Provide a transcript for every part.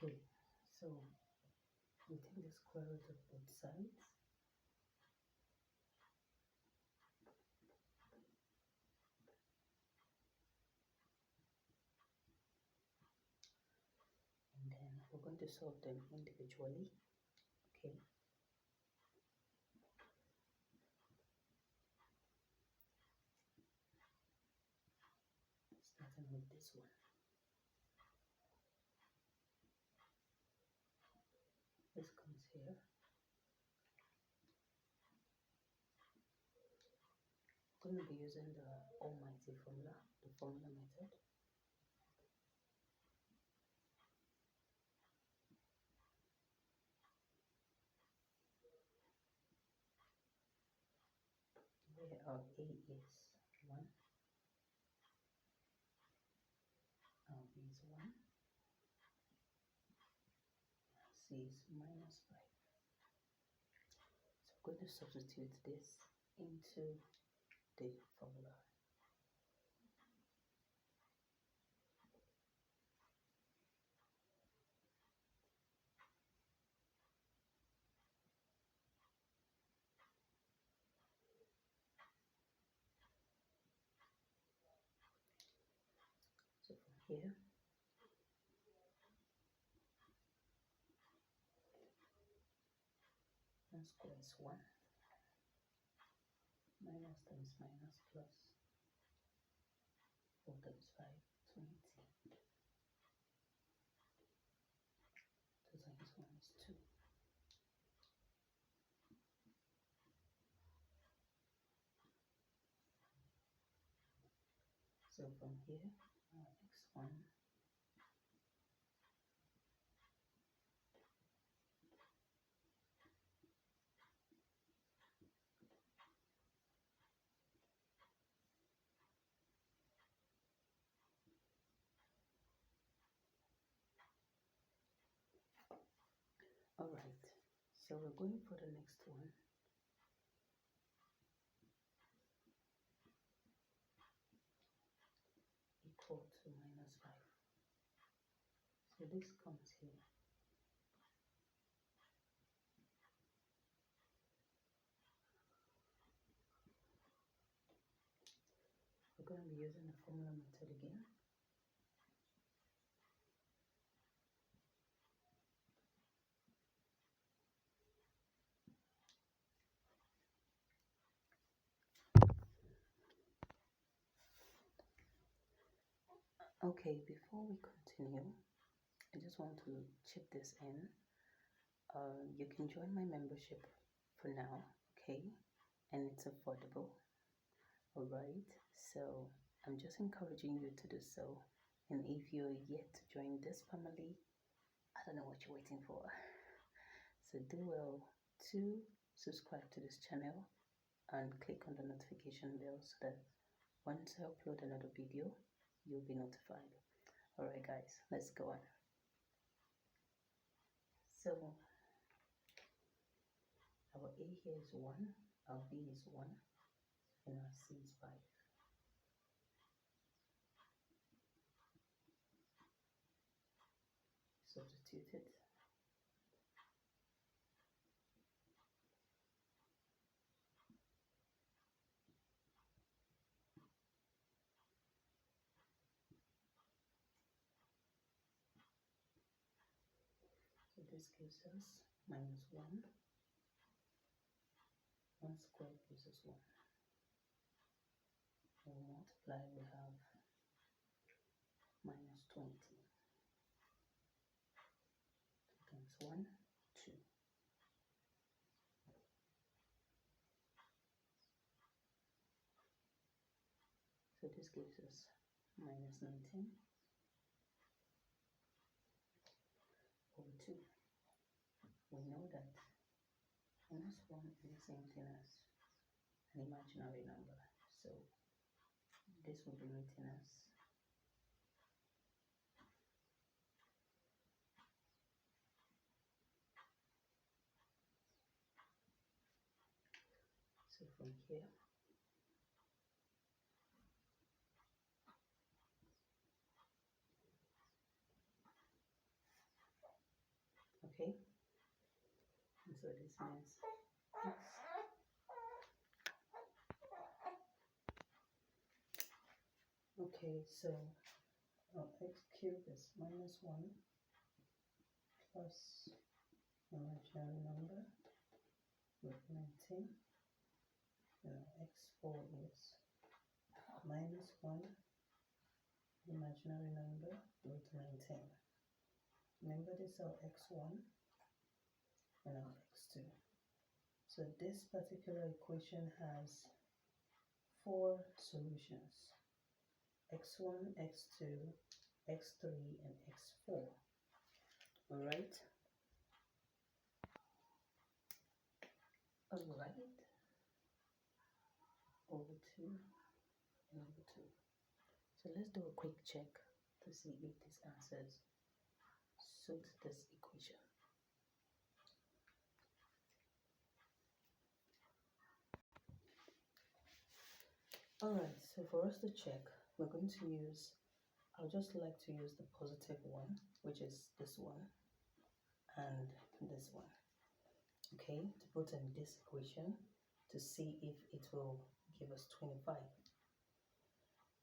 Okay, so we take the square root of both sides. And then we're going to solve them individually. Okay. Starting with this one. This comes here. I'm going to be using the almighty formula, the formula method. Where our A is 1, our B is 1, C is minus 5. So I'm going to substitute this into the formula. So from here, 1 square is 1, minus times minus plus 4 times 5, 20. 2 times 1 is 2. So from here, x1 Alright, so we're going for the next one. Equal to minus 5. So this comes here. We're going to be using the formula method again. Okay, before we continue, I just want to chip this in. You can join my membership for now, okay? And it's affordable. Alright, so I'm just encouraging you to do so. And if you're yet to join this family, I don't know what you're waiting for. So do well to subscribe to this channel and click on the notification bell so that once I upload another video, you'll be notified. Alright guys, let's go on. So our A here is 1, our B is 1, and our C is 5. Substitute it. So this gives us minus 1. 1 squared gives us 1. We'll multiply, we have minus 20. 2 times 1, 2. So this gives us minus 19 over 2. We know that minus 1 is the same thing as an imaginary number. So this will be written as so from here okay? And so this means x. Okay, so x cubed is minus 1 plus imaginary number root 19. X4 is minus 1 imaginary number root 19. Remember, this is our x1 and our x2. So this particular equation has 4 solutions: x1, x2, x3, and x4. All right. Over 2 and over 2. So let's do a quick check to see if these answers suit this equation. Alright, so for us to check, we're going to use, I'll just like to use the positive one, which is this one and this one, okay, to put in this equation to see if it will give us 25.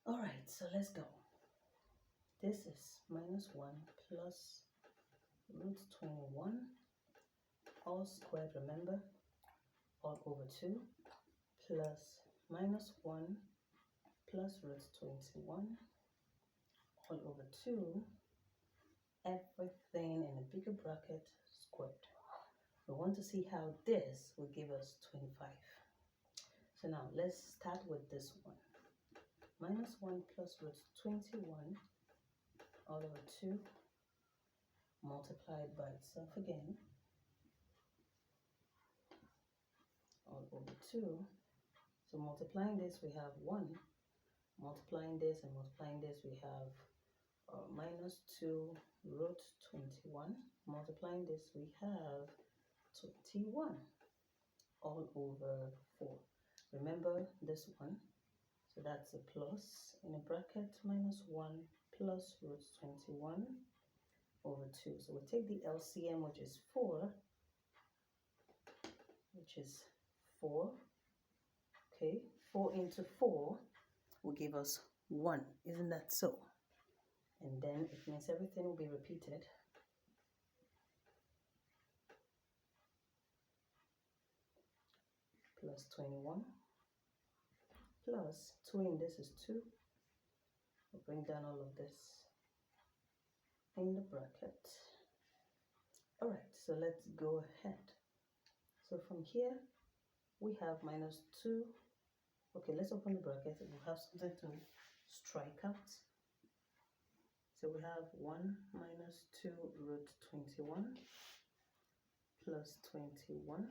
Alright, so let's go. This is minus 1 plus root 21, all squared, remember, all over 2, plus minus 1 plus root 21, all over 2, everything in a bigger bracket squared. We want to see how this will give us 25. So now let's start with this one. Minus 1 plus root 21 all over 2 multiplied by itself again all over 2. So multiplying this we have 1. Multiplying this and multiplying this we have minus 2 root 21. Multiplying this we have 21 all over 4. Remember this one, so that's a plus in a bracket, minus 1 plus root 21 over 2. So we take the LCM, which is 4, okay, 4 into 4 will give us 1, isn't that so? And then it means everything will be repeated. Plus 21 plus 2 in this is 2. We'll bring down all of this in the bracket. All right, so let's go ahead. So from here we have minus 2. Okay, let's open the bracket. We'll have something to strike out. So we have 1 minus 2 root 21 plus 21.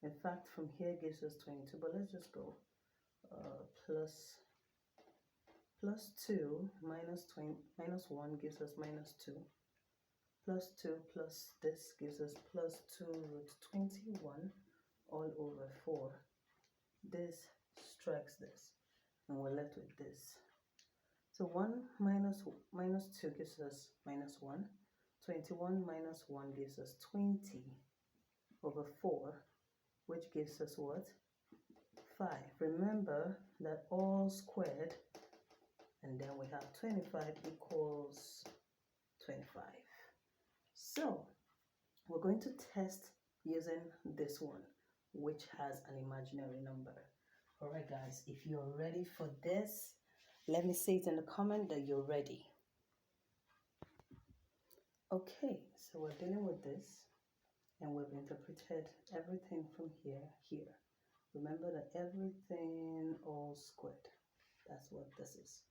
In fact, from here gives us 22, but let's just go plus 2 minus 1 gives us minus 2. Plus 2 plus this gives us plus 2 root 21 all over 4. This strikes this, and we're left with this. So 1 minus 2 gives us minus 1. 21 minus 1 gives us 20 over 4, which gives us what? 5. Remember that all squared, and then we have 25 equals 25. So we're going to test using this one, which has an imaginary number. All right, guys, if you're ready for this, let me see it in the comment that you're ready. Okay, so we're dealing with this, and we've interpreted everything from here. Remember that everything all squared. That's what this is.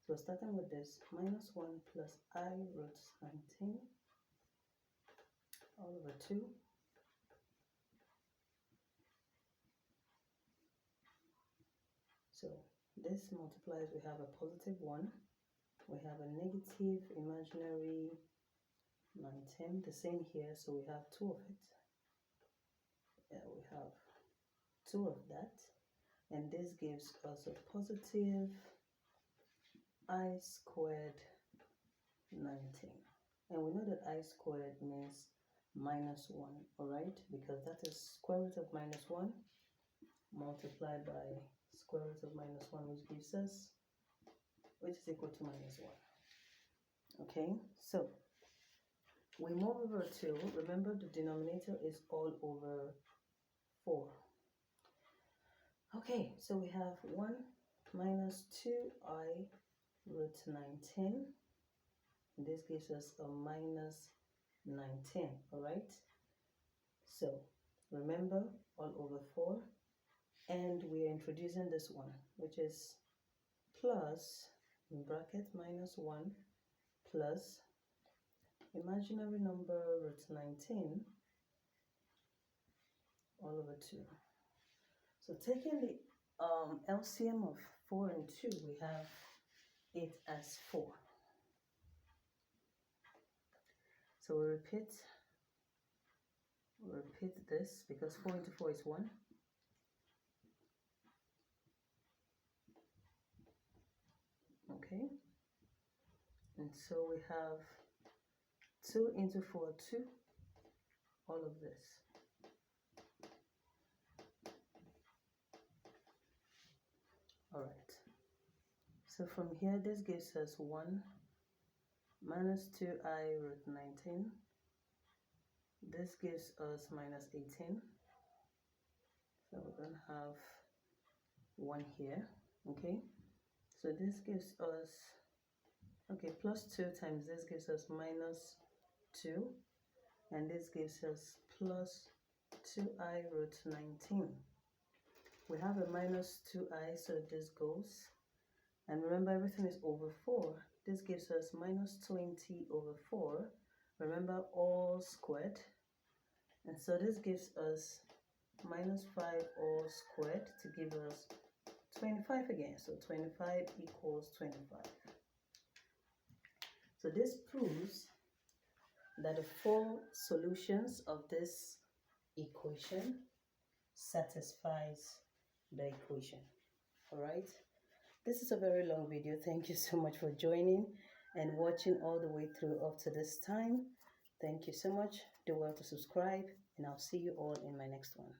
So starting with this, minus 1 plus I root 19 all over 2. So this multiplies, we have a positive 1. We have a negative imaginary 19, the same here, so we have 2 of it. Yeah, we have 2 of that, and this gives us a positive I squared 19. And we know that I squared means minus 1, all right? Because that is square root of minus 1 multiplied by square root of minus 1, which is equal to minus 1. Okay, so we move over to, remember the denominator is all over 4. Okay, so we have 1 minus 2i root 19. This gives us a minus 19, all right? So remember, all over 4. And we are introducing this one, which is plus, in bracket, minus 1 plus imaginary number root 19 all over 2. So taking the LCM of 4 and 2, we have it as 4. So we repeat this because 4 into 4 is 1. Okay, and so we have 2 into 4, 2, all of this. All right, so from here, this gives us 1 minus 2i root 19. This gives us minus 18. So we're going to have 1 here, okay? So this gives us, okay, plus 2 times this gives us minus 2. And this gives us plus 2i root 19. We have a minus 2i, so this goes. And remember, everything is over 4. This gives us minus 20 over 4. Remember, all squared. And so this gives us minus 5 all squared to give us 25 again. So 25 equals 25. So this proves that the 4 solutions of this equation satisfies the equation. All right. This is a very long video. Thank you so much for joining and watching all the way through up to this time. Thank you so much. Do well to subscribe, and I'll see you all in my next one.